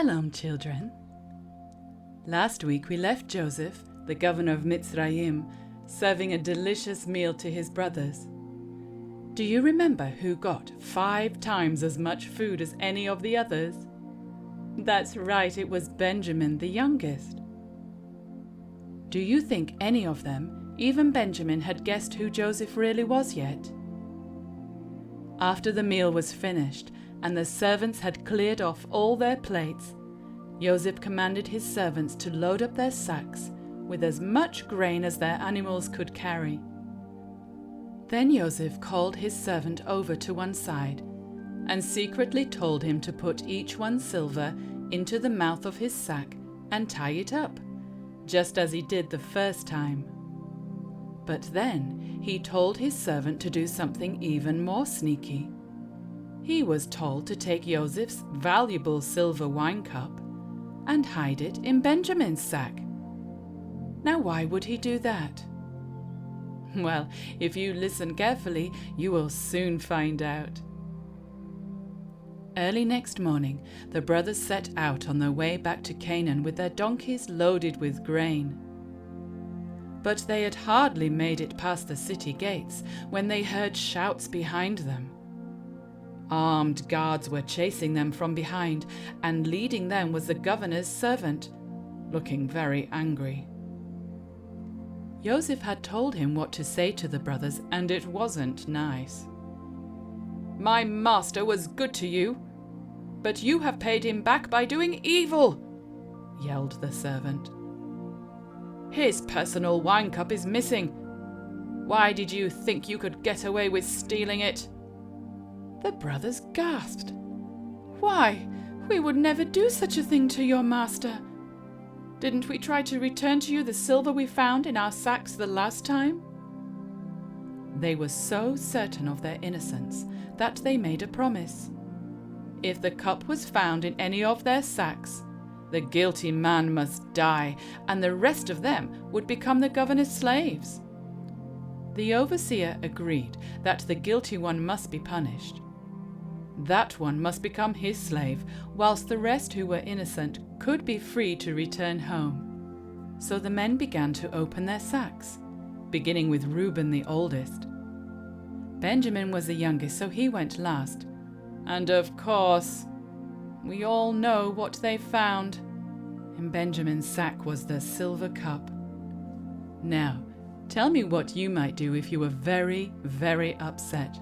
Shalom, children. Last week we left Joseph, the governor of Mitzrayim, serving a delicious meal to his brothers. Do you remember who got 5 times as much food as any of the others? That's right, it was Benjamin, the youngest. Do you think any of them, even Benjamin, had guessed who Joseph really was yet? After the meal was finished and the servants had cleared off all their plates, Joseph commanded his servants to load up their sacks with as much grain as their animals could carry. Then Joseph called his servant over to one side and secretly told him to put each one's silver into the mouth of his sack and tie it up, just as he did the first time. But then he told his servant to do something even more sneaky. He was told to take Joseph's valuable silver wine cup and hide it in Benjamin's sack. Now, why would he do that? Well, if you listen carefully, you will soon find out. Early next morning, the brothers set out on their way back to Canaan with their donkeys loaded with grain. But they had hardly made it past the city gates when they heard shouts behind them. Armed guards were chasing them from behind, and leading them was the governor's servant, looking very angry. Joseph had told him what to say to the brothers, and it wasn't nice. "My master was good to you, but you have paid him back by doing evil," yelled the servant. "His personal wine cup is missing. Why did you think you could get away with stealing it?" The brothers gasped. "Why, we would never do such a thing to your master. Didn't we try to return to you the silver we found in our sacks the last time?" They were so certain of their innocence that they made a promise. If the cup was found in any of their sacks, the guilty man must die, and the rest of them would become the governor's slaves. The overseer agreed that the guilty one must be punished. That one must become his slave, whilst the rest who were innocent could be free to return home. So the men began to open their sacks, beginning with Reuben, the oldest. Benjamin was the youngest, so he went last. And of course, we all know what they found. In Benjamin's sack was the silver cup. Now, tell me what you might do if you were very, very upset.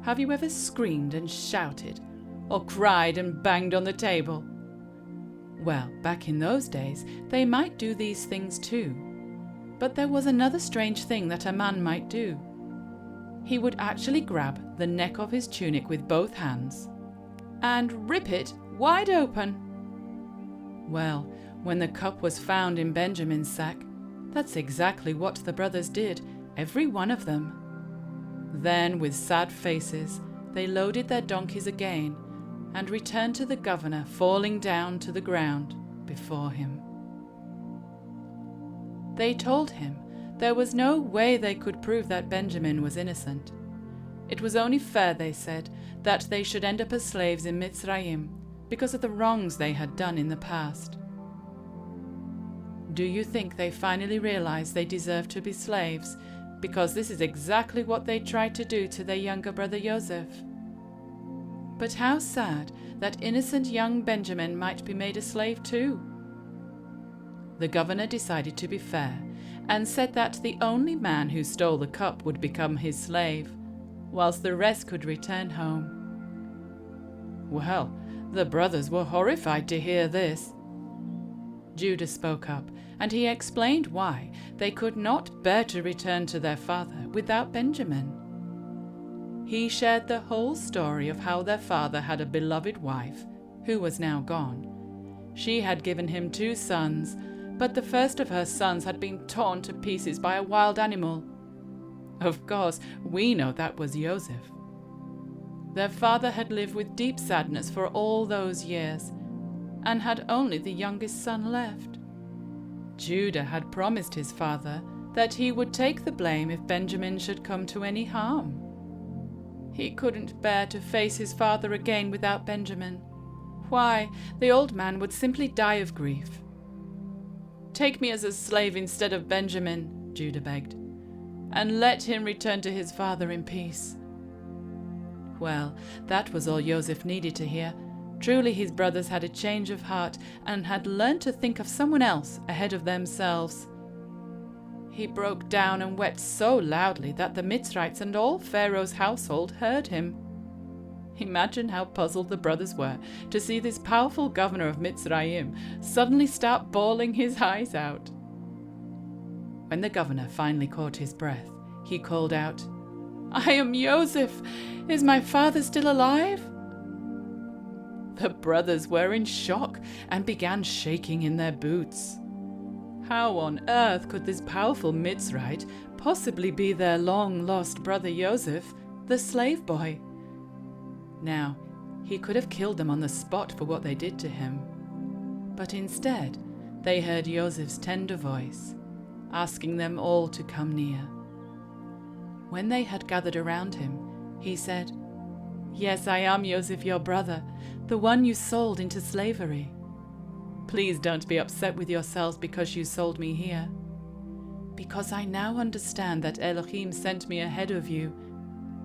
Have you ever screamed and shouted, or cried and banged on the table? Well, back in those days, they might do these things too. But there was another strange thing that a man might do. He would actually grab the neck of his tunic with both hands and rip it wide open. Well, when the cup was found in Benjamin's sack, that's exactly what the brothers did, every one of them. Then, with sad faces, they loaded their donkeys again and returned to the governor, falling down to the ground before him. They told him there was no way they could prove that Benjamin was innocent. It was only fair, they said, that they should end up as slaves in Mitzrayim because of the wrongs they had done in the past. Do you think they finally realized they deserved to be slaves? Because this is exactly what they tried to do to their younger brother Joseph. But how sad that innocent young Benjamin might be made a slave too. The governor decided to be fair and said that the only man who stole the cup would become his slave, whilst the rest could return home. Well, the brothers were horrified to hear this. Judah spoke up, and he explained why they could not bear to return to their father without Benjamin. He shared the whole story of how their father had a beloved wife, who was now gone. She had given him 2 sons, but the first of her sons had been torn to pieces by a wild animal. Of course, we know that was Joseph. Their father had lived with deep sadness for all those years, and had only the youngest son left. Judah had promised his father that he would take the blame if Benjamin should come to any harm. He couldn't bear to face his father again without Benjamin. Why, the old man would simply die of grief. "Take me as a slave instead of Benjamin," Judah begged, "and let him return to his father in peace." Well, that was all Joseph needed to hear. Truly his brothers had a change of heart and had learned to think of someone else ahead of themselves. He broke down and wept so loudly that the Mitzrites and all Pharaoh's household heard him. Imagine how puzzled the brothers were to see this powerful governor of Mitzrayim suddenly start bawling his eyes out. When the governor finally caught his breath, he called out, "I am Joseph! Is my father still alive?" The brothers were in shock and began shaking in their boots. How on earth could this powerful Mitzrite possibly be their long-lost brother Joseph, the slave boy? Now, he could have killed them on the spot for what they did to him. But instead, they heard Joseph's tender voice, asking them all to come near. When they had gathered around him, he said, "Yes, I am Joseph, your brother, the one you sold into slavery. Please don't be upset with yourselves because you sold me here. Because I now understand that Elohim sent me ahead of you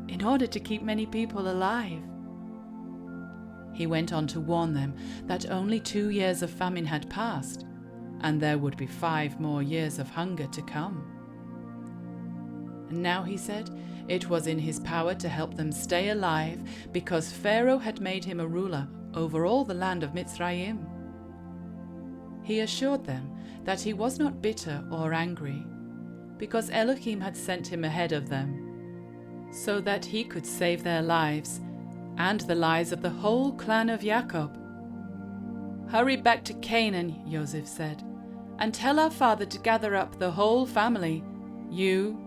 in order to keep many people alive." He went on to warn them that only 2 years of famine had passed, and there would be 5 more years of hunger to come. And now, he said, it was in his power to help them stay alive because Pharaoh had made him a ruler over all the land of Mitzrayim. He assured them that he was not bitter or angry, because Elohim had sent him ahead of them, so that he could save their lives and the lives of the whole clan of Jacob. "Hurry back to Canaan," Joseph said, "and tell our father to gather up the whole family, you,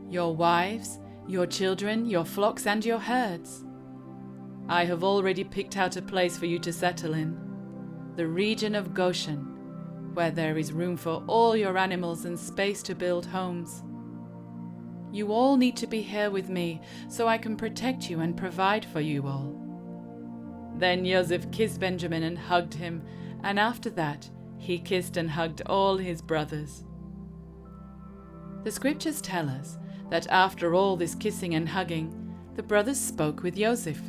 your wives, your children, your flocks, and your herds. I have already picked out a place for you to settle in, the region of Goshen, where there is room for all your animals and space to build homes. You all need to be here with me so I can protect you and provide for you all." Then Joseph kissed Benjamin and hugged him, and after that he kissed and hugged all his brothers. The scriptures tell us that after all this kissing and hugging, the brothers spoke with Joseph.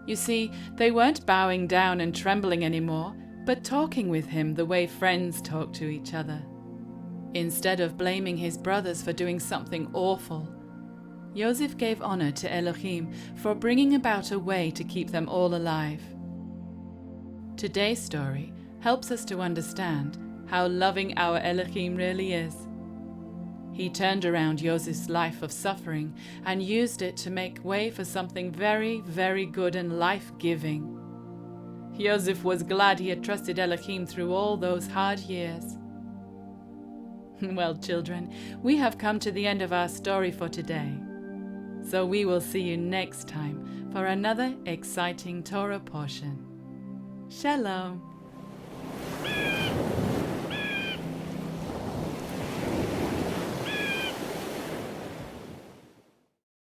You see, they weren't bowing down and trembling anymore, but talking with him the way friends talk to each other. Instead of blaming his brothers for doing something awful, Joseph gave honor to Elohim for bringing about a way to keep them all alive. Today's story helps us to understand how loving our Elohim really is. He turned around Joseph's life of suffering and used it to make way for something very, very good and life-giving. Joseph was glad he had trusted Elohim through all those hard years. Well, children, we have come to the end of our story for today. So we will see you next time for another exciting Torah portion. Shalom.